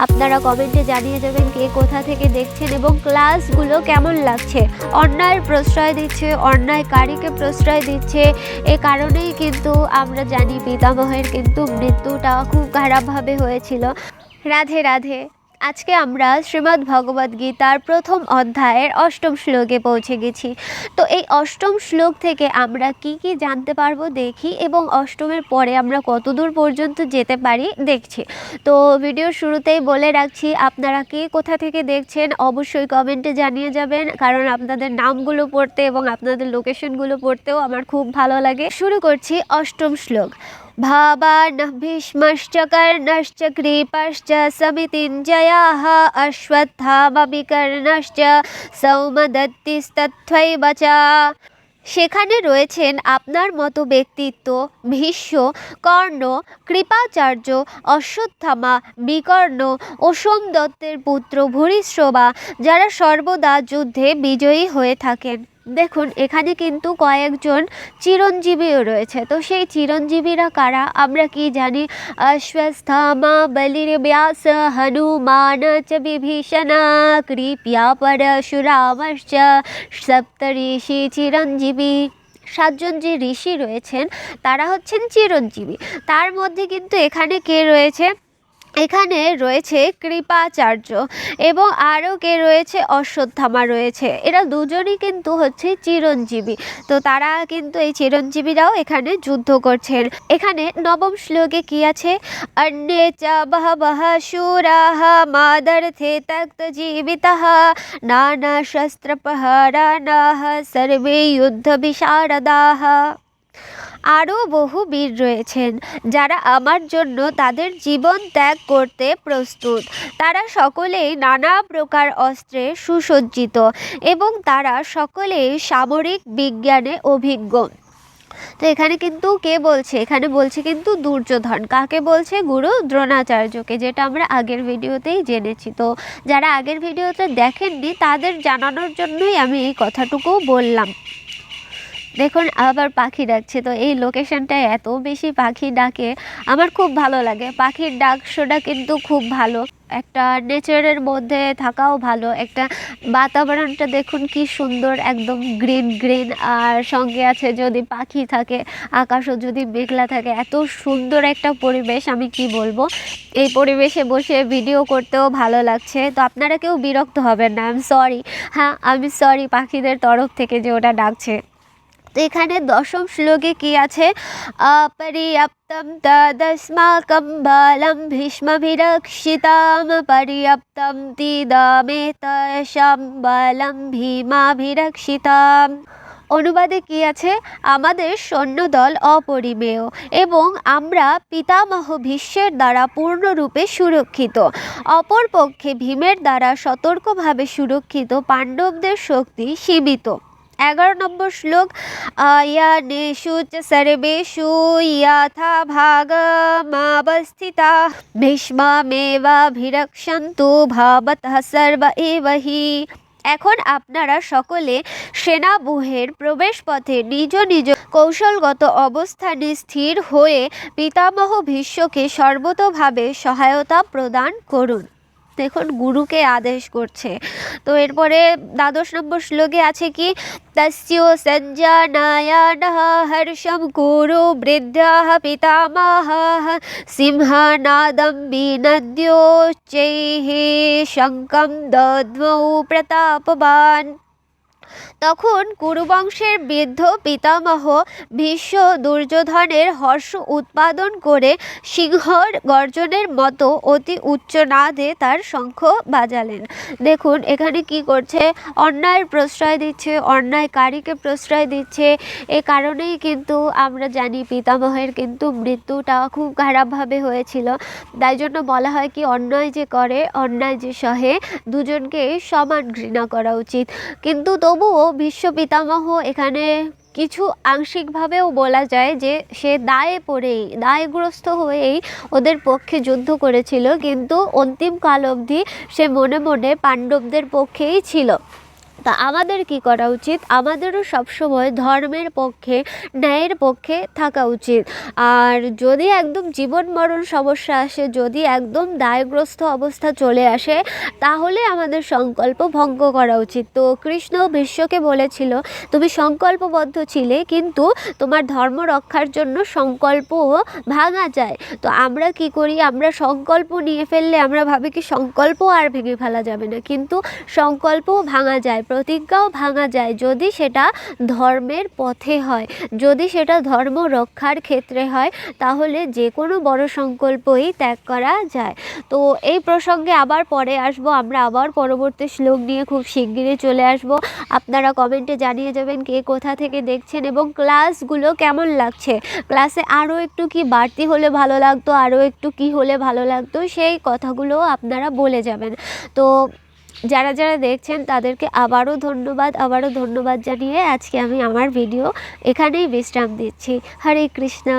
আপনারা কমেন্টে জানিয়ে যাবেন কে কোথা থেকে দেখছেন এবং ক্লাসগুলো কেমন লাগছে। অন্যায়ের প্রশ্রয় দিচ্ছে, অন্যায়কারীকে প্রশ্রয় দিচ্ছে, এ কারণেই কিন্তু আমরা জানি পিতামহের কিন্তু মৃত্যুটা খুব খারাপভাবে হয়েছিল। রাধে রাধে। আজকে আমরা শ্রীমদ্ ভগবদ গীতার প্রথম অধ্যায়ের অষ্টম শ্লোকে পৌঁছে গেছি। তো এই অষ্টম শ্লোক থেকে আমরা কি কি জানতে পারবো দেখি, এবং অষ্টমের পরে আমরা কতদূর পর্যন্ত যেতে পারি দেখছি। তো ভিডিওর শুরুতেই বলে রাখছি, আপনারা কে কোথা থেকে দেখছেন অবশ্যই কমেন্টে জানিয়ে যাবেন, কারণ আপনাদের নামগুলো পড়তে এবং আপনাদের লোকেশনগুলো পড়তেও আমার খুব ভালো লাগে। শুরু করছি অষ্টম শ্লোক। भावान् भीष्मश्च कर्णश्च कृपश्च समितिञ्जयाः अश्वत्थामविकर्णश्च सौमदत्तिस्तथैव च। সেখানে রয়েছেন আপনার মতো ব্যক্তিত্ব ভীষ্ম, কর্ণ, কৃপাচার্য, অশ্বত্থামা, বিকর্ণ ও সোমদত্তের পুত্র ভূরিশ্রবা, যারা সর্বদা যুদ্ধে বিজয়ী হয়ে থাকেন। দেখুন এখানে কিন্তু কয়েকজন চিরঞ্জীবীও রয়েছে। তো সেই চিরঞ্জীবীরা কারা আমরা কি জানি? অশ্বত্থামা, বলির্ব্যাস, হনুমান চ বিভীষণ, কৃপা, পরশুরামশ্চ, সপ্তঋষি চিরঞ্জীবী। সাতজন যে ঋষি রয়েছেন তারা হচ্ছেন চিরঞ্জীবী। তার মধ্যে কিন্তু এখানে কে রয়েছে? এখানে রয়েছে কৃপাচার্য এবং আরও কে রয়েছে? অশ্বত্থামা রয়েছে। এরা দুজনই কিন্তু হচ্ছে চিরঞ্জীবী। তো তারা কিন্তু এই চিরঞ্জীবীরাও এখানে যুদ্ধ করছেন। এখানে নবম শ্লোকে কি আছে? অন্যে চ বহবহ শূরাঃ মাদর্থে ত্যক্ত জীবিতঃ নানা শস্ত্রপহরাণাঃ সর্বে যুদ্ধ বিশারদাঃ। আরও বহু বীর রয়েছেন যারা আমার জন্য তাদের জীবন ত্যাগ করতে প্রস্তুত। তারা সকলেই নানা প্রকার অস্ত্রে সুসজ্জিত এবং তারা সকলেই সামরিক বিজ্ঞানে অভিজ্ঞ। তো এখানে কিন্তু কে বলছে? এখানে বলছে কিন্তু দুর্যোধন। কাকে বলছে? গুরু দ্রোণাচার্যকে, যেটা আমরা আগের ভিডিওতেই জেনেছি। তো যারা আগের ভিডিওতে দেখেননি তাদের জানানোর জন্যই আমি এই কথাটুকু বললাম। দেখুন আবার পাখি ডাকছে। তো এই লোকেশনটায় এত বেশি পাখি ডাকে, আমার খুব ভালো লাগে। পাখির ডাক শোনা কিন্তু খুব ভালো। একটা নেচারের মধ্যে থাকাও ভালো। একটা বাতাবরণটা দেখুন কি সুন্দর, একদম গ্রিন গ্রিন, আর সঙ্গে আছে যদি পাখি থাকে, আকাশও যদি মেঘলা থাকে, এত সুন্দর একটা পরিবেশ, আমি কি বলবো। এই পরিবেশে বসে ভিডিও করতেও ভালো লাগছে। তো আপনারা কেউ বিরক্ত হবেন না, আমি সরি। হ্যাঁ আমি সরি পাখিদের তরফ থেকে যে ওটা ডাকছে। তো এখানে দশম শ্লোকে কি আছে? অপর্যাপ্তম তদস্মাকং বলম ভীষ্মভিরক্ষিতাম পর্যাপ্তম তিদমেতশাম বলম ভীমাভিরক্ষিতাম। অনুবাদে কি আছে? আমাদের সৈন্যদল অপরিমেয় এবং আমরা পিতামহ ভীষ্মের দ্বারা পূর্ণরূপে সুরক্ষিত। অপরপক্ষে ভীমের দ্বারা সতর্কভাবে সুরক্ষিত পাণ্ডবদের শক্তি সীমিত। 11 নম্বর শ্লোক। ইয়ানেষু চ সর্বেষু যথা ভাগমাবস্থিতাঃ ভীষ্মামেবাভিরক্ষন্তু ভবতঃ সর্ব এব হি। এখন আপনারা সকলে সেনাব্যূহের প্রবেশপথে নিজ নিজ কৌশলগত অবস্থানে স্থির হয়ে পিতামহ ভীষ্মকে সর্বতোভাবে সহায়তা প্রদান করুন। দেখুন গুরুকে আদেশ করছে। তো এরপরে 12 নম্বর শ্লোকে আছে কি? তস্য সঞ্জানায়ানঃ হর্ষম কুরু বৃদ্ধাঃ পিতামহঃ সিংহনাদম বিনদ্যোচ্চৈঃ শঙ্খম দদ্মৌ প্রতাপবান। তখন কুরুবংশের বৃদ্ধ পিতামহ ভীষ্ম দুর্যোধনের হর্ষ উৎপাদন করে সিংহর গর্জনের মতো অতি উচ্চ নাদে তার শঙ্খ বাজালেন। দেখুন এখানে কি করছে? অন্যায়ের প্রশ্রয় দিচ্ছে, অন্যায়কারীকে প্রশ্রয় দিচ্ছে। এ কারণেই কিন্তু আমরা জানি পিতামহের কিন্তু মৃত্যুটা খুব খারাপভাবে হয়েছিল। তাই জন্য বলা হয় কি, অন্যায় যে করে, অন্যায় যে সহে, দুজনকে সমান ঘৃণা করা উচিত। কিন্তু তবুও ভীষ্ম পিতামহ এখানে কিছু আংশিকভাবেও বলা যায় যে সে দায়গ্রস্ত হয়েই ওদের পক্ষে যুদ্ধ করেছিল, কিন্তু অন্তিম কাল অবধি সে মনে মনে পাণ্ডবদের পক্ষেই ছিল। তা আমাদের কি করা উচিত? আমাদেরও সবসময় ধর্মের পক্ষে, ন্যায়ের পক্ষে থাকা উচিত। আর যদি একদম জীবন মরণ সমস্যা আসে, যদি একদম দায়গ্রস্ত অবস্থা চলে আসে, তাহলে আমাদের সংকল্প ভঙ্গ করা উচিত। তো কৃষ্ণ বিশ্বকে বলেছিল, তুমি সংকল্পবদ্ধ ছিলে, কিন্তু তোমার ধর্ম রক্ষার জন্য সংকল্পও ভাঙা যায়। তো আমরা কি করি? আমরা সংকল্প নিয়ে ফেললে আমরা ভাবি কি সংকল্প আর ভেঙে ফেলা যাবে না, কিন্তু সংকল্পও ভাঙা যায়, প্রতিজ্ঞাও ভাঙা যায়, যদি সেটা ধর্মের পথে হয়, যদি সেটা ধর্ম রক্ষার ক্ষেত্রে হয়, তাহলে যে কোনো বড় সংকল্পই ত্যাগ করা যায়। তো এই প্রসঙ্গে আবার পরে আসবো, আমরা আবার পরবর্তী শ্লোক নিয়ে খুব শিগগিরই চলে আসব। আপনারা কমেন্টে জানিয়ে যাবেন কে কোথা থেকে দেখছেন এবং ক্লাসগুলো কেমন লাগছে, ক্লাসে আরও একটু কি বাড়তি হলে ভালো লাগতো, আরও একটু কি হলে ভালো লাগতো, সেই কথাগুলো আপনারা বলে যাবেন। তো যারা যারা দেখছেন তাদেরকে আবারও ধন্যবাদ জানিয়ে আজকে আমি আমার ভিডিও এখানেই বিশ্রাম দিচ্ছি। হরে কৃষ্ণা।